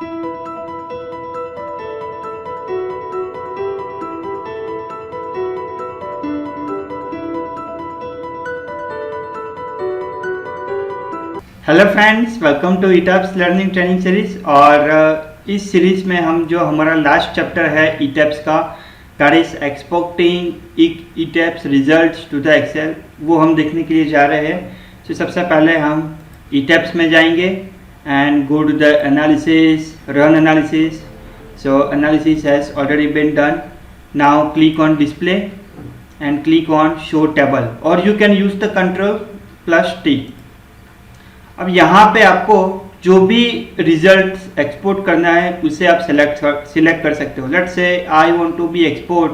Hello friends, welcome to ETABS learning training series. और इस series में हम जो हमारा लास्ट चैप्टर है ईटैप्स का, that is exporting ETABS results to the Excel, वो हम देखने के लिए जा रहे हैं। तो सबसे पहले हम ईटैप्स में जाएंगे and go to the analysis, run analysis. So analysis has already been done. Now click on display and click on show table, और you can use the Ctrl+T। अब यहाँ पे आपको जो भी रिजल्ट एक्सपोर्ट करना है उसे आप सिलेक्ट कर सकते हो। Let's say I want to be export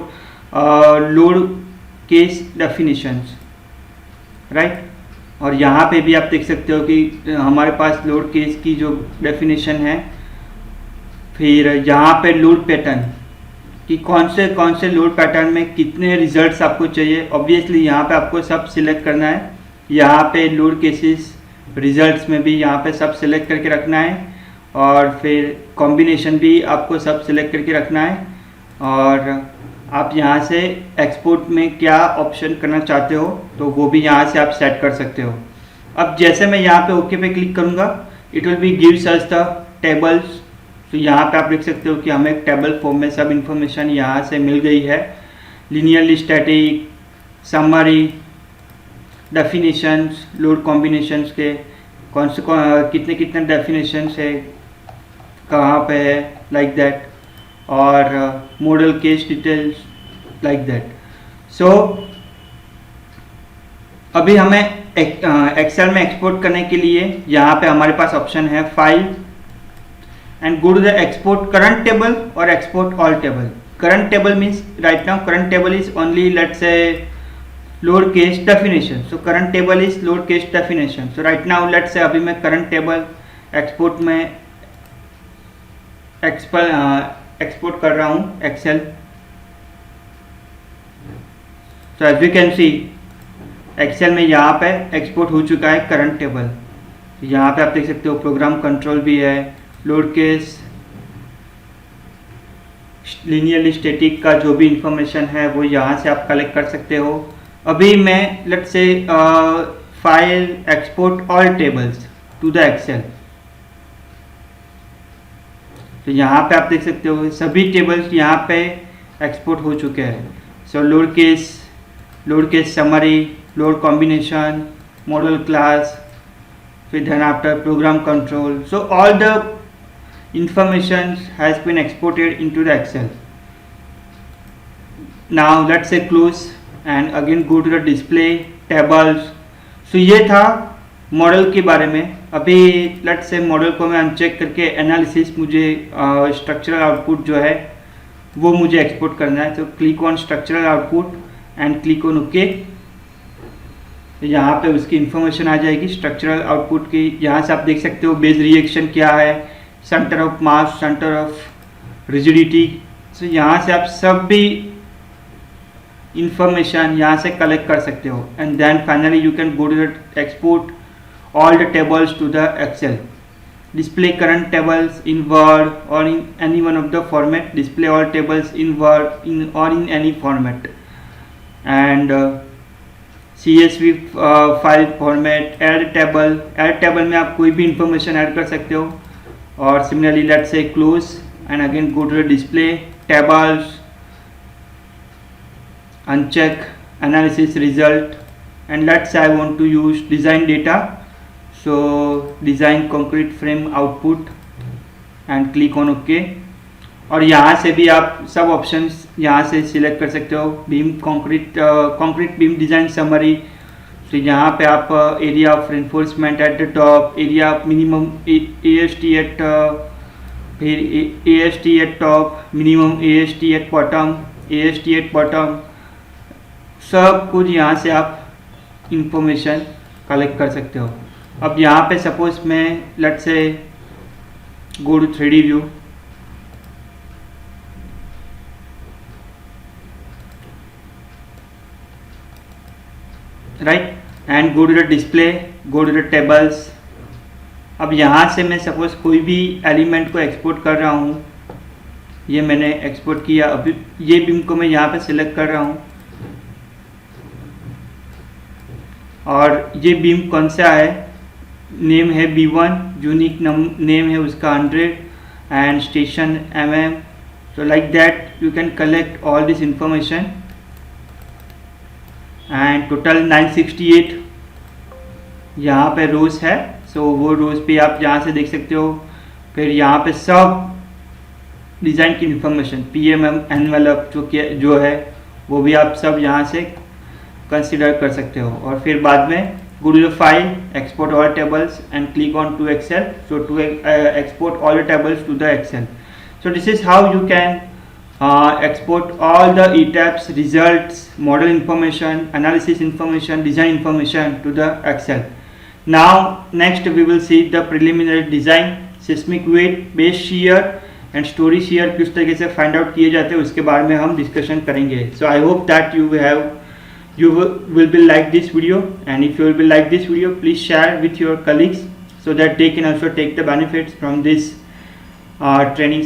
load case definitions, right. और यहाँ पे भी आप देख सकते हो कि हमारे पास लोड केस की जो डेफिनेशन है, फिर यहाँ पे लोड पैटर्न कि कौन से लोड पैटर्न में कितने रिजल्ट्स आपको चाहिए। ऑब्वियसली यहाँ पे आपको सब सिलेक्ट करना है। यहाँ पे लोड केसेस रिजल्ट्स में भी यहाँ पे सब सिलेक्ट करके रखना है, और फिर कॉम्बिनेशन भी आपको सब सिलेक्ट करके रखना है। और आप यहाँ से एक्सपोर्ट में क्या ऑप्शन करना चाहते हो तो वो भी यहाँ से आप सेट कर सकते हो। अब जैसे मैं यहाँ पे ओके पे क्लिक करूँगा, it will be gives us the tables. तो यहाँ पे आप देख सकते हो कि हमें एक टेबल फॉर्म में सब इंफॉर्मेशन यहाँ से मिल गई है। Linearly static, summary, definitions, load combinations के कौन से कितने कितने डेफिनेशंस है, कहाँ पे है, लाइक दैट, और model case details, like that. So अभी हमें एक्सेल में एक्सपोर्ट करने के लिए यहाँ पे हमारे पास ऑप्शन है file and go to the export current table और export all table. Current table means right now current table is only let's say load case definition. So current table is load case definition. So right now let's say अभी मैं current table export में export कर रहा हूँ Excel. So as you can see Excel में यहाँ पे export हो चुका है current table. यहाँ पे आप देख सकते हो प्रोग्राम कंट्रोल भी है, लोड केस, लीनियरली स्टैटिक का जो भी इंफॉर्मेशन है वो यहाँ से आप कलेक्ट कर सकते हो। अभी मैं let's say file export all tables to the Excel. तो यहाँ पे आप देख सकते हो सभी टेबल्स यहाँ पे एक्सपोर्ट हो चुके हैं। So load case summary, load combination, model class, फिर then after program control. So all the information has been exported into the Excel. Now let's say close and again go to the display tables. So ये था model के बारे में। अभी let's say model को मैं uncheck करके analysis, मुझे स्ट्रक्चरल आउटपुट जो है वो मुझे एक्सपोर्ट करना है। तो click on structural output and click on okay. यहाँ पे उसकी इंफॉर्मेशन आ जाएगी स्ट्रक्चरल आउटपुट की। यहाँ से आप देख सकते हो बेस रिएक्शन क्या है, centre of mass, centre of rigidity. So यहाँ से आप सब भी इंफॉर्मेशन यहाँ से कलेक्ट कर सकते हो। And then finally you can go to the export all the tables to the Excel. Display current tables in Word और in any one of the format. Display all tables in Word in और in any format. And CSV file format, add table में आप कोई भी information add कर सकते हो। और similarly let's say close and again go to the display tables, uncheck analysis result, and let's say I want to use design data. So design concrete frame output and click on OK। और यहाँ से भी आप सब options यहाँ से select कर सकते हो। Beam concrete beam design summary. तो यहाँ पे आप area of reinforcement at the top, area minimum AST at, फिर AST at top, minimum AST at bottom, AST at bottom, सब कुछ यहाँ से आप इंफॉर्मेशन कलेक्ट कर सकते हो। अब यहाँ पे सपोज मैं let's say go to 3D view, right, and go to the display, go to the tables, अब यहाँ से मैं सपोज कोई भी एलिमेंट को एक्सपोर्ट कर रहा हूँ, ये मैंने एक्सपोर्ट किया। अभी ये बीम को मैं यहाँ पे सिलेक्ट कर रहा हूँ और ये बीम कौन सा है, नेम है B1, यूनिक नेम है उसका 100 and station mm। So like that you can collect all this information and total 968 यहाँ पे रोज है। सो वो रोज पे आप यहाँ से देख सकते हो। फिर यहाँ पे सब डिज़ाइन की इंफॉर्मेशन PMM एनवेलप जो है वो भी आप सब यहाँ से कंसिडर कर सकते हो। और फिर बाद में go to the file, export all tables and click on to Excel, so to export all the tables to the Excel. So this is how you can export all the ETABS results, model information, analysis information, design information to the Excel. Now next we will see the preliminary design, seismic weight, base shear and story shear किस तरीके से find out किए जाते हैं उसके बारे में हम डिस्कशन करेंगे। So I hope that you will be like this video, and if you will be like this video, please share with your colleagues so that they can also take the benefits from this training.